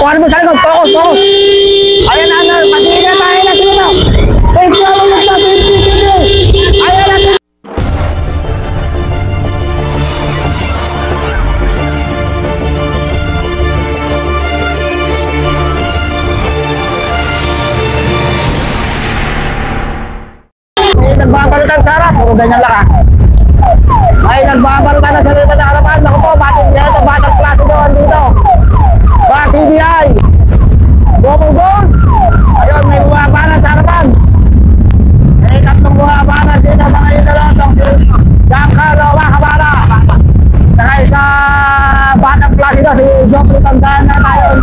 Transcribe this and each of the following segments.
kuhanin mo sa likod. Focus, focus. Ayan na, patigil na tayo na sila. 20 ang ulit na, 20. Ayan na. Nagbabalutan sa harap, puro ganyan lang ah. Ay, nagbabalutan na sa rito na harapan. Naku po, batid niya ito, batang klase doon dito. Batid BI. Goal. Ayun, may bumabanan sa harapan. May tatlong bumabanan dito, mga idolo. Itong si Giancarlo Macabara. Saka sa batang klase doon, si Joffrey Tandaan na tayo.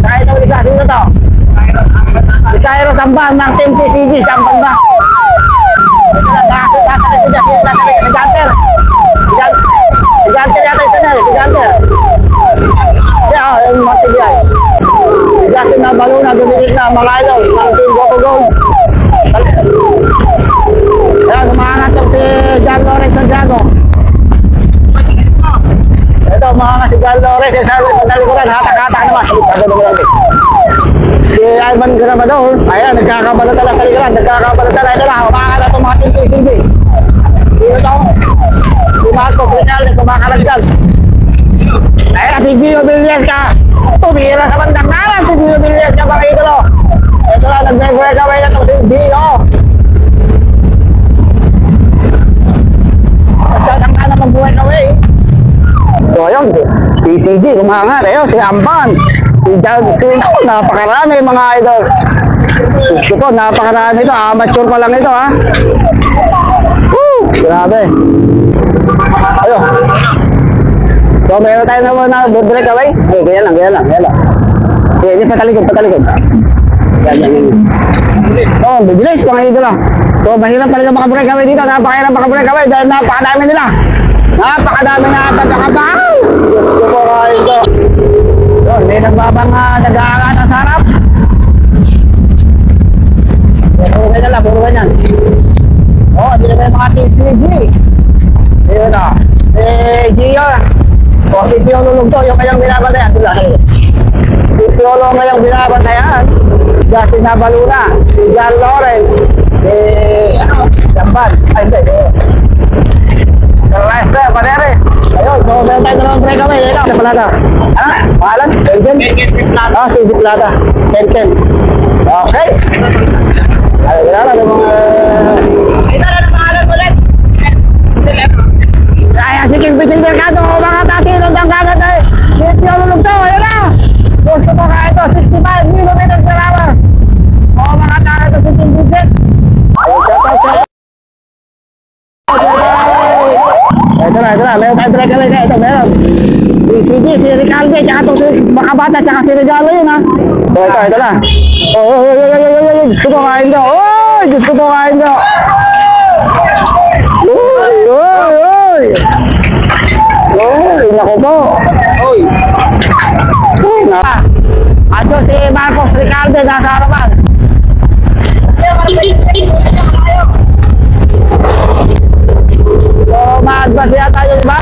Saka ito isa, sino to? Si Cairo Samban ng Team TCG, Samban ba? Giganter yata ito na, giganter. Yung matigay. Giganter na balo na, dumikit na, mga idol, ng Team Goku Gold. Ayan, umahangat yung si John Lawrence Santiago. Ito, umahangat si John Lawrence, sa talikuran, hatak-hatak naman. Si Ivan Grabador, ayan, nagkakabalata lang sa likuran, nagkakabalata lang. Ito lang, umahangat na itong mga Team PCG. Dito ito, si Marcos Real, kumakalagdag. Ayan, si Gio Villasca. Tumira sa bandang kanan si Gio Villasca, mga idolo. Ito lang, nag-breakaway na ito si Gio. Nagkakang ka naman breakaway. So ayun, PCG, kumahangat. Ayun, si Amban. Si napakarami mga idol. Ito, napakarami ito. Amateur pa lang ito ha. Grabe. Ayun. So meron tayo naman na breakaway. Okay, ganyan lang. Sige, patalikod. Yan. Oh, bibilis mga idol lang. So mahirap talaga maka-breakaway dito. Napakahirap maka-breakaway dahil napakadami nila. Napakadami na pagkakabaw. Diyos ko po mga idol. So, may nagbabang nag-aangat ang sarap. Puro ganyan. Oh, dito may mga TCG. Ayun o. Si Gio. O, si Piolo Lugto, yung kanyang binabantayan. Si Piolo ngayong binabantayan. Si Nabaluna. Si John Lawrence. Si, Jamban. Ay, hindi. Lester, Panere. Ayun, so meron tayo naman breakaway. Ayun o, Plata. Ano? Pangalan? Elgen? Ah, si Plata. Elgen. Okay. Ay, wala na mga... Ito na pangalan ulit. Kaya si King Piting Mercado, mga tasilog ng kagat ay Dito yung lulugto, ayun na. Gusto ko ka ito, 65 kilometers per hour. O mga tagat si King Piting. Ito na, meron tayo breakaway ka, ito meron. PCG, si Ricalde, tsaka itong si Makabata, tsaka si Regalo yun ha. Ito na. Gusto ko kain daw. Gusto ko kain daw. Naku po. Ando si Marcos Ricalde nasa harapan. So, ma-advance yata yung iba?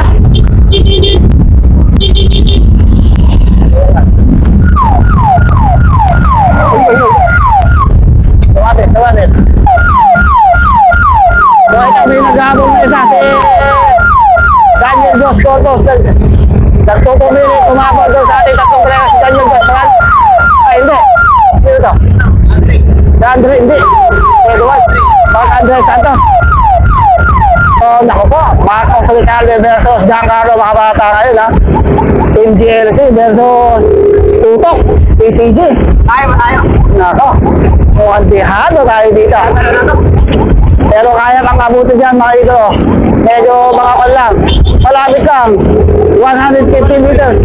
Tumatin. So, ito may naghabong na isa si Daniel Dos Cortos. Nagtutumili, tumabot doon sa ating tatlong preno si Daniel Dos. Ay, hindi. Sino ito? Andre, hindi. Mark Andre Santos. So, naku po. Marcos Ricalde versus Giancarlo Macabata ngayon ha. Team GLC versus Tutok, PCG. Tayo. Nako. Mukhang dihado tayo dito. Pero kaya kang abutin dyan mga ito. Medyo mga lang. Malapit lang. 150 meters.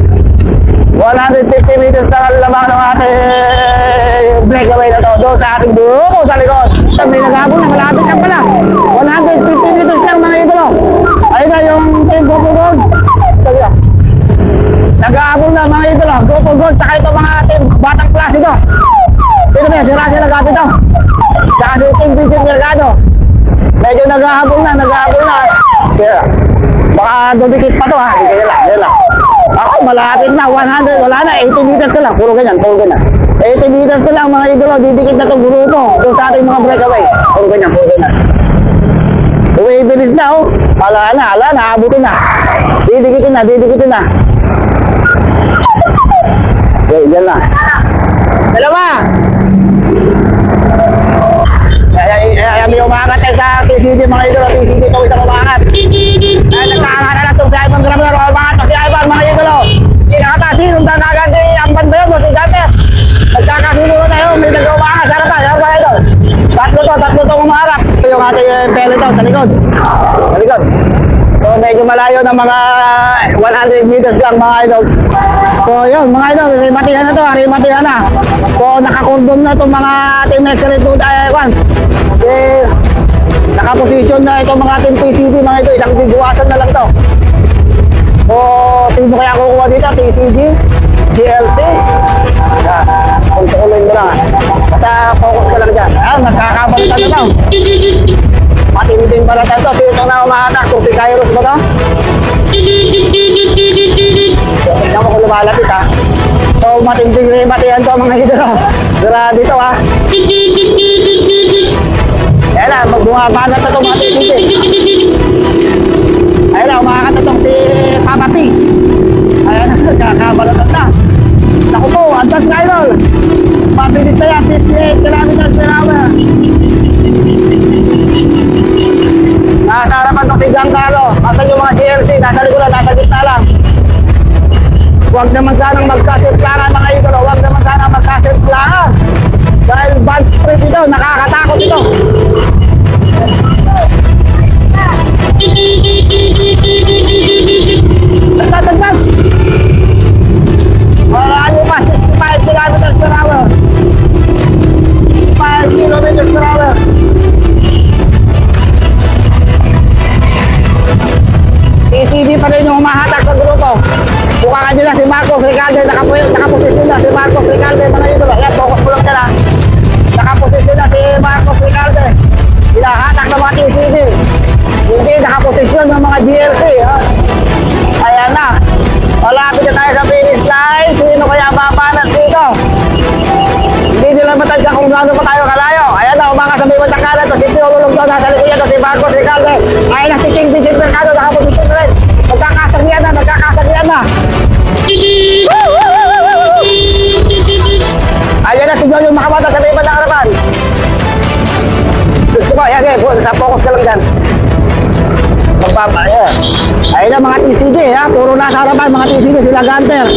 150 meters na lamang ng ating breakaway na to. Doon sa ating duko sa likod. May naghabol na malapit lang pala. 150 meters lang mga ito. Ayun na yung Team Goku Gold. Nag-aabol na mga ito. Goku Gold. Saka ito mga team batang klase ito. Sino ba yun? Si Russell nagapit ito. Saka si King Vincent Mercado. Medyo nag-ahabol na. Kaya, baka dumikit pa to ha. Kaya lang. Ako, malapit na, 100, wala na, 80 meters na lang, puro ganyan, 80 meters na lang mga idolo, didikit na itong grupo, kung sa ating mga breakaway, puro ganyan. Uwi-bilis na, oh, ala na, abutin na, didikitin na. Okay, dyan na. Dalawa! Kaya may umakat tayo sa TCD mga idolo, TCD ito isang umakat. Kaya nagkakakala na itong si Ivan Graber, umakat pa si Ivan mga idolo. Kinakatasin, nung agad ang banda yun, si Gante. Nagkakasino na tayo, may nag-umakat, sa harapan, mga idol. Tatlo to umaharap. Ito yung ating peloton sa likod. So medyo malayo ng mga 100 meters lang mga idol. So yun mga idol, rimatihan na. So nakakondom na itong mga ating next recruit nakaposisyon na itong mga ating PCD mga ito, isang bigwasan na lang to. So sino kaya kukuha dito? TCG, GLT. Kontrolin mo lang. Basta focus ka lang dyan. Nagkakabalitan na to. Matinding balatan to. Sino na umahatak? Kung si Kairos ba to? Tignan mo kung lumalapit ha. So matinding rimatihan to mga idolo. Grabe dito ha. Ayan na, bumabagat na itong mga TCG. Ayan na, umahakat na itong si Papa P. Ayan na, nagkakabalatan na. Naku po, advance ka idol. Mabilis na yan, 58 kilometers per hour. Nasa harapan ng si Giancarlo. Basta yung mga GLC, nasa likuran, nasa gitna lang. Huwag naman sanang magkasirklangan mga idolo. Huwag naman sanang magkasirklangan. Dahil bad street ito, nakakatakot ito. Nagtatagpas. Malayo pa, 65 kilometers per hour. 5 kilometers per hour. PCD pa rin yung humahatak sa grupo. Buka ka nila si Marcos Recalde, nakaposisyon na si Marcos Recalde, mga idolo. Yan, focus mo lang nila. Nakaposisyon na si Marcos Recalde. Hinahatak ng mga TCD. Hindi nakaposisyon ng mga GLC. Ayan na. Malapit na tayo sa finish line. Sino kaya mapanat dito? Hindi nila matansya kung gaano pa tayo kalayo. Ayan na, umanga sa may watang kanan. Si Piolong to, nasa likuyan to si Marcos Recalde. Ayan na, si King Vincent Mercado, nakaposisyon na rin. Magkakasaglian na. Ayan na, si John yung makamata sa may watang harapan. Gusto ko, ayan, sa focus ka lang dyan. Ayan. Ayan na mga TCG, ha? Puro nasa harapan, mga TCG, sila Gunter.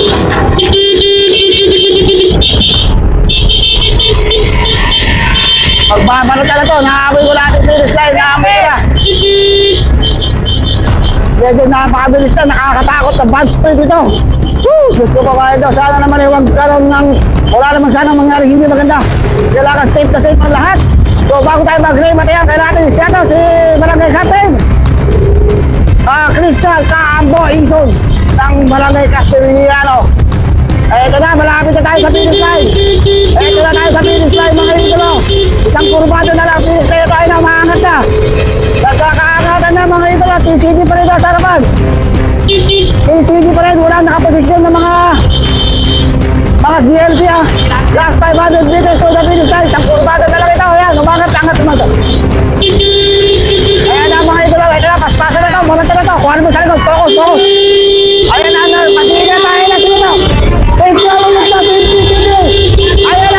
Magbabalot na to, naamoy ko natin finish line, naamoy ko na. Medyo napakabilis na, nakakatakot na bad speed ito. Gusto ko ba ito, sana naman huwag karoon ng, wala naman sana mangyari hindi maganda. Kailangan safe na safe ang lahat. So bago tayo mag-rimate yan, kailangan i-shout out si Barangay Captain Crystal Caambo Ison ng Barangay Castellano. Ito na, malapit na tayo sa finish line. Ito na tayo sa finish line mga idolo. Isang kurbado na lang, finish line tayo na, maangat na. Nagkakaangatan na mga idolo, TCG pa rin sa harapan. TCG pa rin, wala nakaposisyon ng mga GLC ha. Last 500 meters to the finish line. Isang kurbado na lang ito. Ayan, umangat naman to. Ayan na mga idolo, ito na, paspasan na to, momento na to. Kuhaan mo sa likod, focus. Ayan na, patigil tayo na sila to. Thank you, ayan na,